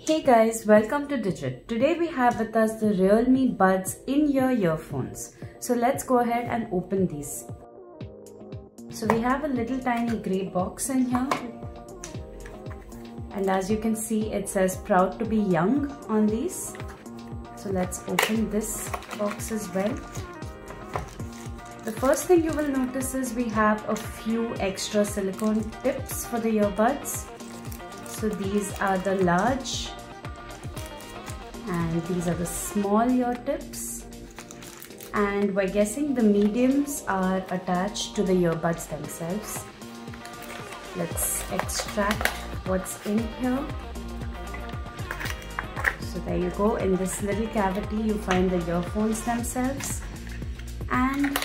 Hey guys, welcome to Digit. Today we have with us the Realme Buds in-ear earphones. So let's go ahead and open these. So we have a little tiny grey box in here. And as you can see, it says proud to be young on these. So let's open this box as well. The first thing you will notice is we have a few extra silicone tips for the earbuds. So these are the large and these are the small ear tips, and we're guessing the mediums are attached to the earbuds themselves. Let's extract what's in here. So there you go, in this little cavity you find the earphones themselves, and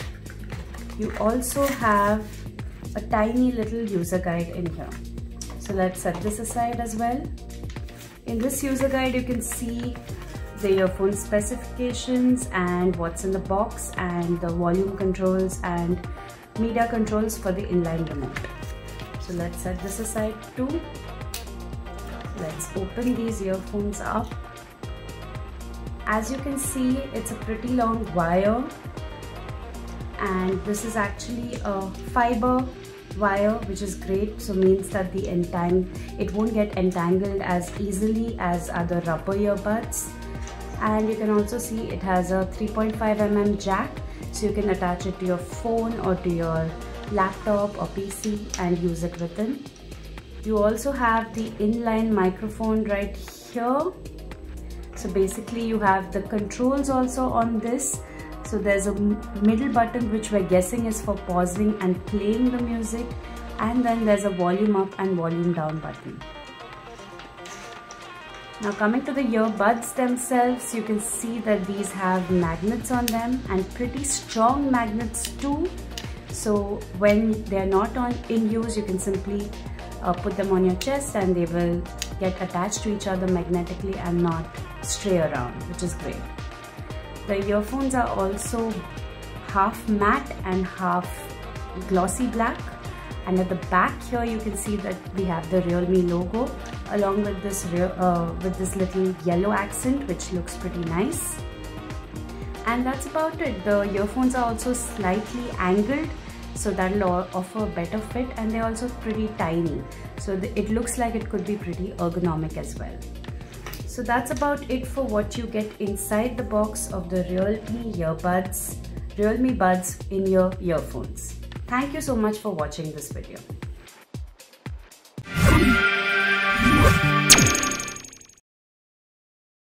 you also have a tiny little user guide in here. So let's set this aside as well. In this user guide you can see the earphone specifications and what's in the box and the volume controls and media controls for the inline remote. So let's set this aside too. Let's open these earphones up. As you can see, it's a pretty long wire, and this is actually a fiber wire, which is great. So means that it won't get entangled as easily as other rubber earbuds. And you can also see it has a 3.5 mm jack, so you can attach it to your phone or to your laptop or PC and use it within. You also have the inline microphone right here. So basically you have the controls also on this. So there's a middle button which we're guessing is for pausing and playing the music, and then there's a volume up and volume down button. Now coming to the earbuds themselves, you can see that these have magnets on them, and pretty strong magnets too. So when they're not in use, you can simply put them on your chest and they will get attached to each other magnetically and not stray around, which is great. The earphones are also half matte and half glossy black, and at the back here you can see that we have the Realme logo along with this little yellow accent, which looks pretty nice. And that's about it. The earphones are also slightly angled, so that will offer a better fit, and they're also pretty tiny, so it looks like it could be pretty ergonomic as well. So that's about it for what you get inside the box of the Realme Buds in-ear earphones. Thank you so much for watching this video.